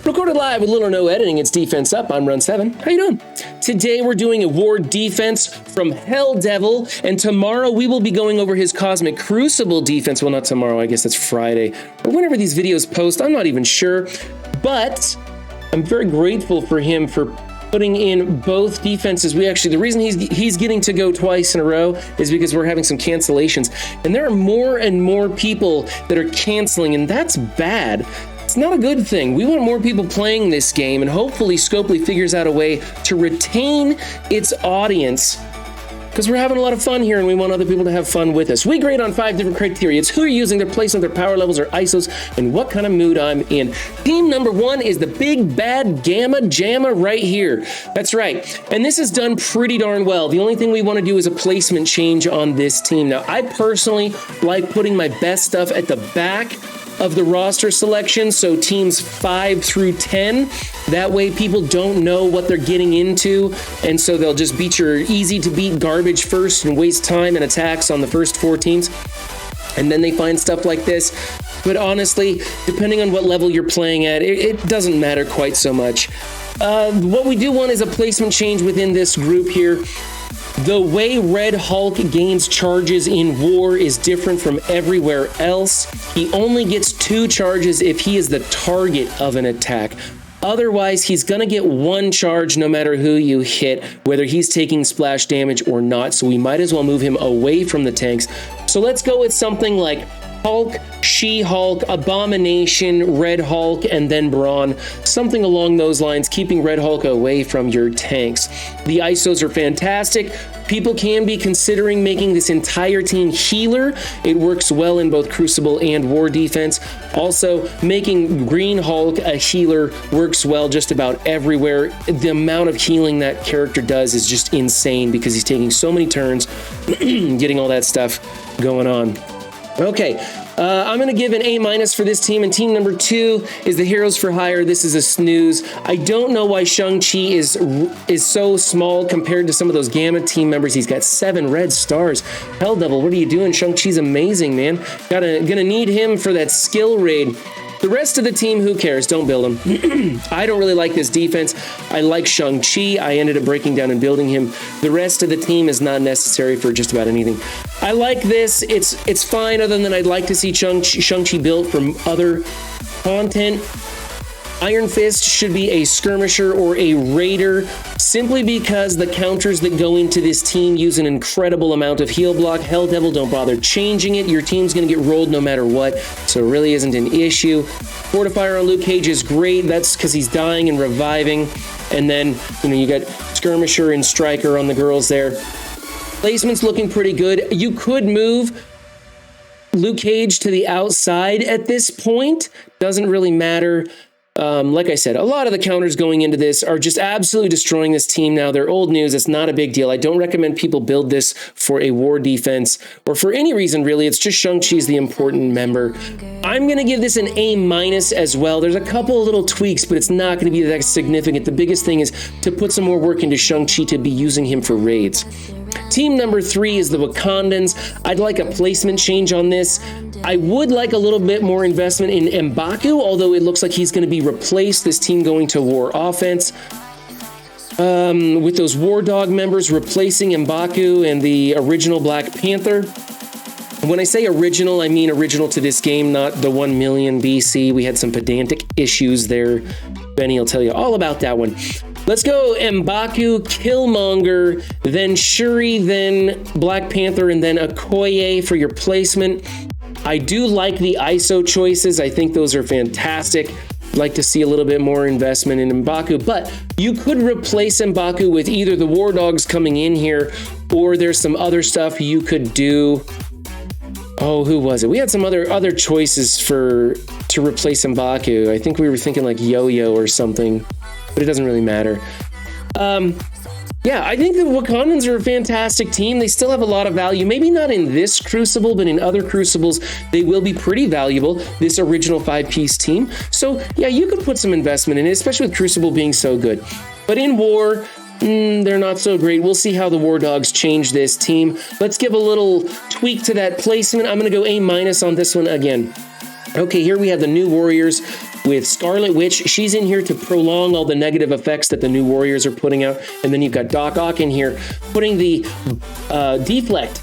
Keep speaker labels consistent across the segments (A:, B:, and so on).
A: Recorded live with little or no editing, it's Defense Up. I'm Run 7. How you doing? Today we're doing a war defense from Hell Devil, and tomorrow we will be going over his Cosmic Crucible defense. Well, not tomorrow, I guess that's Friday. Or whenever these videos post, I'm not even sure. But I'm very grateful for him for putting in both defenses. The reason he's getting to go twice in a row is because we're having some cancellations. And there are more and more people that are canceling, and that's bad. It's not a good thing. We want more people playing this game, and hopefully Scopely figures out a way to retain its audience, because we're having a lot of fun here and we want other people to have fun with us. We grade on 5 different criteria. It's who you're using, their placement, their power levels, their ISOs, and what kind of mood I'm in. Team number 1 is the big bad Gamma Jamma right here. That's right. And this is done pretty darn well. The only thing we want to do is a placement change on this team. Now, I personally like putting my best stuff at the back of the roster selection, so teams 5 through 10. That way people don't know what they're getting into, and so they'll just beat your easy to beat garbage first and waste time and attacks on the first 4 teams, and then they find stuff like this. But honestly, depending on what level you're playing at, it doesn't matter quite so much. What we do want is a placement change within this group here. The way Red Hulk gains charges in war is different from everywhere else. He only gets 2 charges if he is the target of an attack. Otherwise, he's gonna get 1 charge no matter who you hit, whether he's taking splash damage or not, so we might as well move him away from the tanks. So let's go with something like Hulk, She-Hulk, Abomination, Red Hulk, and then Brawn. Something along those lines, keeping Red Hulk away from your tanks. The ISOs are fantastic. People can be considering making this entire team healer. It works well in both Crucible and War defense. Also, making Green Hulk a healer works well just about everywhere. The amount of healing that character does is just insane because he's taking so many turns, getting all that stuff going on. Okay, I'm going to give an A- for this team, and team number 2 is the Heroes for Hire. This is a snooze. I don't know why Shang-Chi is so small compared to some of those Gamma team members. He's got 7 red stars. Hell Devil, what are you doing? Shang-Chi's amazing, man. Gonna need him for that skill raid. The rest of the team, who cares? Don't build him. I don't really like this defense. I like Shang-Chi. I ended up breaking down and building him. The rest of the team is not necessary for just about anything. I like this. It's fine, other than I'd like to see Shang-Chi built from other content. Iron Fist should be a skirmisher or a raider, simply because the counters that go into this team use an incredible amount of heal block. Hell Devil, don't bother changing it. Your team's going to get rolled no matter what, so it really isn't an issue. Fortifier on Luke Cage is great. That's because he's dying and reviving. And then, you got skirmisher and striker on the girls there. Placement's looking pretty good. You could move Luke Cage to the outside at this point. Doesn't really matter. Like I said, a lot of the counters going into this are just absolutely destroying this team now. They're old news. It's not a big deal. I don't recommend people build this for a war defense or for any reason, really. It's just Shang-Chi's the important member. I'm going to give this an A- as well. There's a couple of little tweaks, but it's not going to be that significant. The biggest thing is to put some more work into Shang-Chi to be using him for raids. Team number 3 is the Wakandans. I'd like a placement change on this. I would like a little bit more investment in M'Baku, although it looks like he's going to be replaced, this team going to war offense. With those War Dog members replacing M'Baku and the original Black Panther. When I say original, I mean original to this game, not the 1 million BC. We had some pedantic issues there. Benny will tell you all about that one. Let's go M'Baku, Killmonger, then Shuri, then Black Panther, and then Okoye for your placement. I do like the ISO choices. I think those are fantastic. I'd like to see a little bit more investment in M'Baku, but you could replace M'Baku with either the War Dogs coming in here, or there's some other stuff you could do. Oh, who was it? We had some other choices to replace M'Baku. I think we were thinking like Yo-Yo or something, but it doesn't really matter. Yeah, I think the Wakandans are a fantastic team. They still have a lot of value. Maybe not in this Crucible, but in other Crucibles, they will be pretty valuable, this original 5-piece team. So, yeah, you could put some investment in it, especially with Crucible being so good. But in War, they're not so great. We'll see how the War Dogs change this team. Let's give a little tweak to that placement. I'm going to go A- on this one again. Okay, here we have the new Warriors. with Scarlet Witch. She's in here to prolong all the negative effects that the new warriors are putting out. And then you've got Doc Ock in here putting the deflect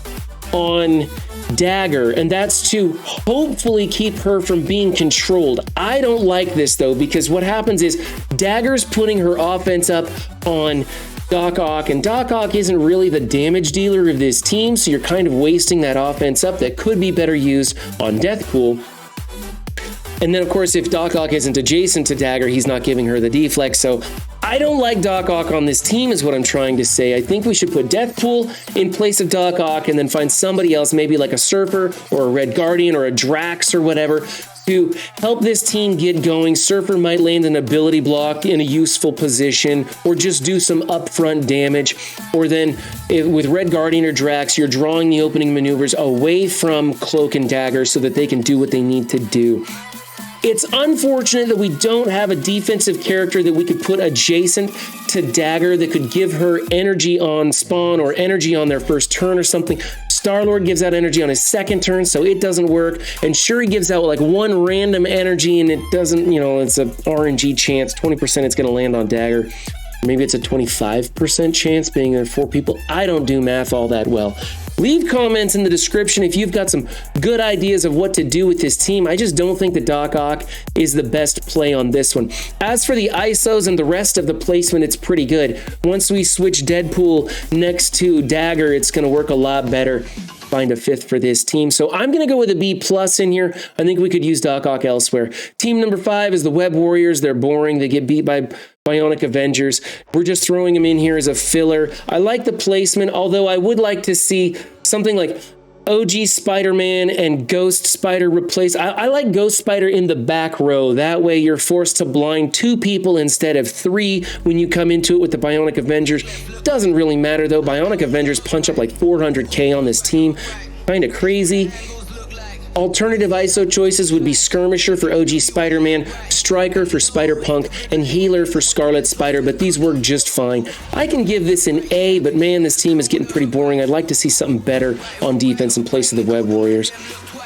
A: on Dagger, and that's to hopefully keep her from being controlled. I don't like this though, because what happens is Dagger's putting her offense up on Doc Ock, and Doc Ock isn't really the damage dealer of this team, so you're kind of wasting that offense up that could be better used on Deathpool. And then, of course, if Doc Ock isn't adjacent to Dagger, he's not giving her the deflect. So I don't like Doc Ock on this team is what I'm trying to say. I think we should put Deathpool in place of Doc Ock and then find somebody else, maybe like a Surfer or a Red Guardian or a Drax or whatever, to help this team get going. Surfer might land an ability block in a useful position or just do some upfront damage. Or then with Red Guardian or Drax, you're drawing the opening maneuvers away from Cloak and Dagger so that they can do what they need to do. It's unfortunate that we don't have a defensive character that we could put adjacent to Dagger that could give her energy on spawn or energy on their first turn or something. Star-Lord gives out energy on his second turn, so it doesn't work. And Shuri gives out like one random energy, and it doesn't, it's a RNG chance. 20% it's going to land on Dagger. Maybe it's a 25% chance being there 4 people. I don't do math all that well. Leave comments in the description if you've got some good ideas of what to do with this team. I just don't think the Doc Ock is the best play on this one. As for the ISOs and the rest of the placement, it's pretty good. Once we switch Deadpool next to Dagger, it's going to work a lot better. Find a 5th for this team. So I'm going to go with a B+ in here. I think we could use Doc Ock elsewhere. Team number 5 is the Web Warriors. They're boring. They get beat by Bionic Avengers. We're just throwing them in here as a filler. I like the placement, although I would like to see something like OG Spider-Man and Ghost Spider replace. I like Ghost Spider in the back row. That way you're forced to blind 2 people instead of 3 when you come into it with the Bionic Avengers. Doesn't really matter though. Bionic Avengers punch up like 400k on this team. Kind of crazy. Alternative ISO choices would be Skirmisher for OG Spider-Man, Striker for Spider-Punk, and Healer for Scarlet Spider, but these work just fine. I can give this an A, but man, this team is getting pretty boring. I'd like to see something better on defense in place of the Web Warriors.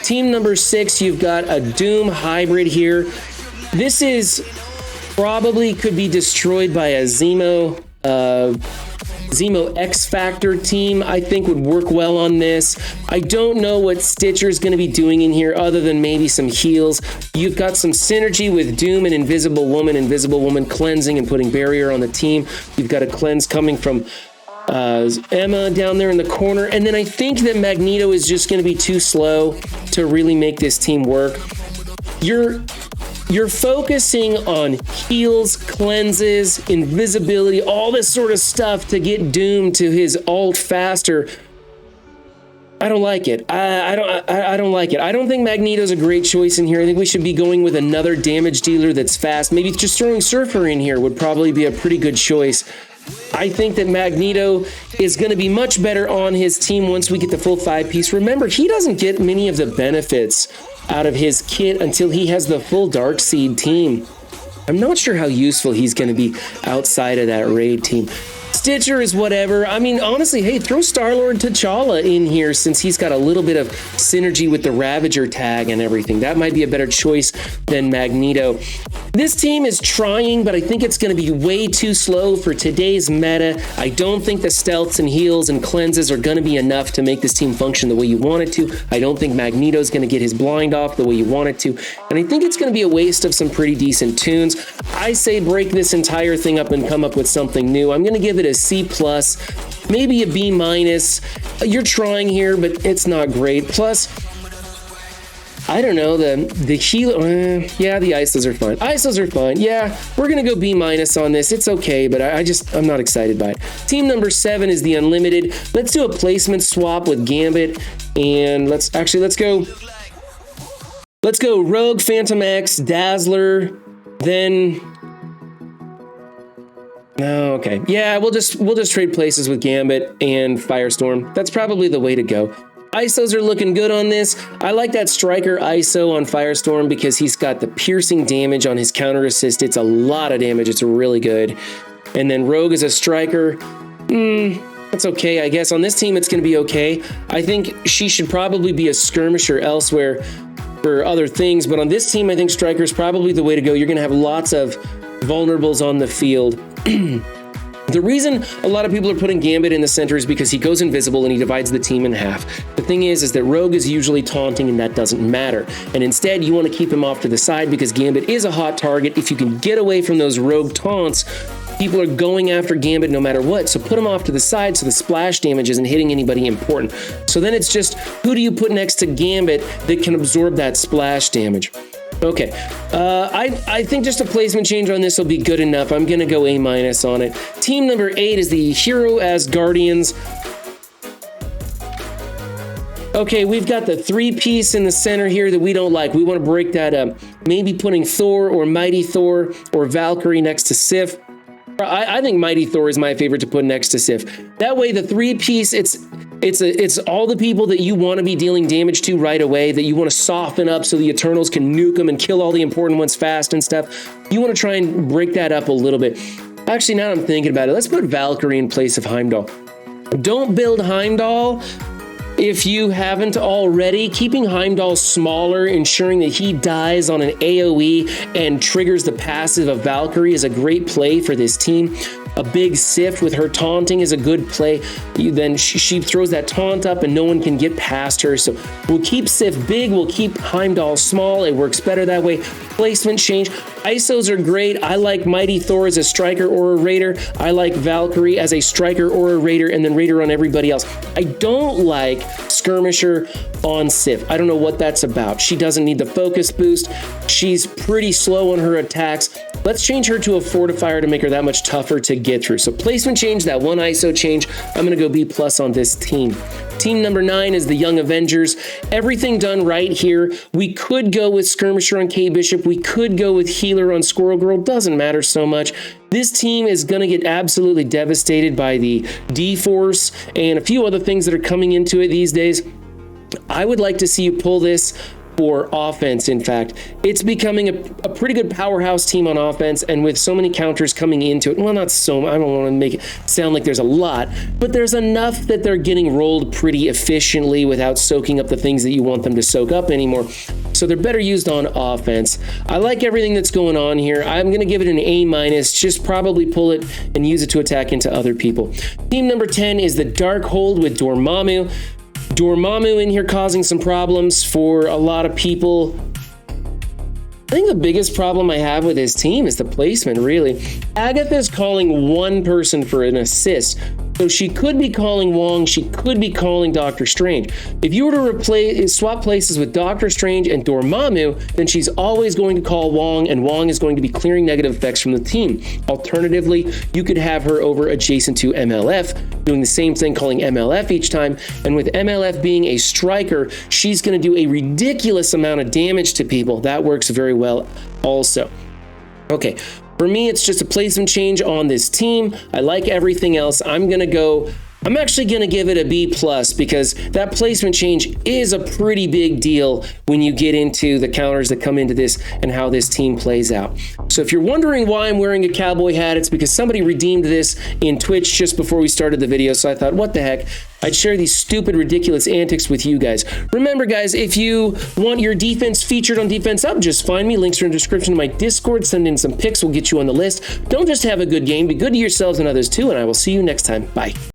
A: Team number 6, you've got a Doom hybrid here. This is probably could be destroyed by a Zemo X Factor team. I think would work well on this. I don't know what Stitcher is going to be doing in here other than maybe some heals. You've got some synergy with Doom and Invisible Woman cleansing and putting barrier on the team. You've got a cleanse coming from Emma down there in the corner. And then I think that Magneto is just going to be too slow to really make this team work. You're focusing on heals, cleanses, invisibility, all this sort of stuff to get Doom to his ult faster. I don't like it. I don't like it. I don't think Magneto's a great choice in here. I think we should be going with another damage dealer that's fast. Maybe just throwing Surfer in here would probably be a pretty good choice. I think that Magneto is going to be much better on his team once we get the full 5-piece. Remember, he doesn't get many of the benefits out of his kit until he has the full Darkseid team. I'm not sure how useful he's going to be outside of that raid team. Stitcher is whatever. I mean, honestly, hey, throw Star-Lord T'Challa in here since he's got a little bit of synergy with the Ravager tag and everything. That might be a better choice than Magneto. This team is trying, but I think it's going to be way too slow for today's meta. I don't think the stealths and heals and cleanses are going to be enough to make this team function the way you want it to. I don't think Magneto's going to get his blind off the way you want it to. And I think it's going to be a waste of some pretty decent tunes. I say break this entire thing up and come up with something new. I'm going to give it a C+, maybe a B-. You're trying here, but it's not great. Plus, I don't know, the healer, yeah, the ISOs are fine. ISOs are fine. Yeah, we're going to go B- on this. It's okay, but I'm not excited by it. Team number 7 is the Unlimited. Let's do a placement swap with Gambit, and let's go Rogue, Phantom X, Dazzler, then... Oh, okay. Yeah, we'll just trade places with Gambit and Firestorm. That's probably the way to go. ISOs are looking good on this. I like that Striker ISO on Firestorm because he's got the piercing damage on his counter assist. It's a lot of damage. It's really good. And then Rogue is a Striker. That's okay, I guess. On this team, it's going to be okay. I think she should probably be a Skirmisher elsewhere. for other things. But on this team, I think striker is probably the way to go. You're going to have lots of vulnerables on the field. The reason a lot of people are putting Gambit in the center is because he goes invisible and he divides the team in half. The thing is that Rogue is usually taunting and that doesn't matter. And instead, you want to keep him off to the side because Gambit is a hot target. If you can get away from those Rogue taunts, people are going after Gambit no matter what. So put him off to the side so the splash damage isn't hitting anybody important. So then it's just, who do you put next to Gambit that can absorb that splash damage? Okay, I think just a placement change on this will be good enough. I'm going to go A- on it. Team number 8 is the Hero as Guardians. Okay, we've got the 3-piece in the center here that we don't like. We want to break that up. Maybe putting Thor or Mighty Thor or Valkyrie next to Sif. I think Mighty Thor is my favorite to put next to Sif. That way, the 3-piece, it's all the people that you want to be dealing damage to right away, that you want to soften up so the Eternals can nuke them and kill all the important ones fast and stuff. You want to try and break that up a little bit. Actually, now that I'm thinking about it, let's put Valkyrie in place of Heimdall. Don't build Heimdall if you haven't already. Keeping Heimdall smaller, ensuring that he dies on an AoE and triggers the passive of Valkyrie is a great play for this team. A big Sif with her taunting is a good play. Then she throws that taunt up and no one can get past her. So we'll keep Sif big, we'll keep Heimdall small. It works better that way. Placement change. ISOs are great. I like Mighty Thor as a striker or a raider. I like Valkyrie as a striker or a raider, and then raider on everybody else. I don't like Skirmisher on Sif. I don't know what that's about. She doesn't need the focus boost. She's pretty slow on her attacks. Let's change her to a fortifier to make her that much tougher to get through. So placement change, that one ISO change. I'm going to go B+ on this team. Team number 9 is the Young Avengers. Everything done right here. We could go with Skirmisher on K-Bishop. We could go with Healer on Squirrel Girl. Doesn't matter so much. This team is going to get absolutely devastated by the D-Force and a few other things that are coming into it these days. I would like to see you pull this for offense. In fact, it's becoming a pretty good powerhouse team on offense, and with so many counters coming into it, well, not so, I don't want to make it sound like there's a lot, but there's enough that they're getting rolled pretty efficiently without soaking up the things that you want them to soak up anymore. So they're better used on offense. I like everything that's going on here. I'm going to give it an A-, just probably pull it and use it to attack into other people. Team number 10 is the Darkhold with Dormammu. Dormammu in here causing some problems for a lot of people. I think the biggest problem I have with his team is the placement, really. Agatha's calling one person for an assist. So she could be calling Wong, she could be calling Doctor Strange. If you were to swap places with Doctor Strange and Dormammu, then she's always going to call Wong, and Wong is going to be clearing negative effects from the team. Alternatively, you could have her over adjacent to MLF, doing the same thing, calling MLF each time, and with MLF being a striker, she's going to do a ridiculous amount of damage to people. That works very well also. Okay. For me, it's just a placement change on this team. I like everything else. I'm actually going to give it a B+ because that placement change is a pretty big deal when you get into the counters that come into this and how this team plays out. So if you're wondering why I'm wearing a cowboy hat, it's because somebody redeemed this in Twitch just before we started the video. So I thought, what the heck? I'd share these stupid, ridiculous antics with you guys. Remember, guys, if you want your defense featured on Defense Up, just find me. Links are in the description of my Discord. Send in some pics. We'll get you on the list. Don't just have a good game. Be good to yourselves and others, too. And I will see you next time. Bye.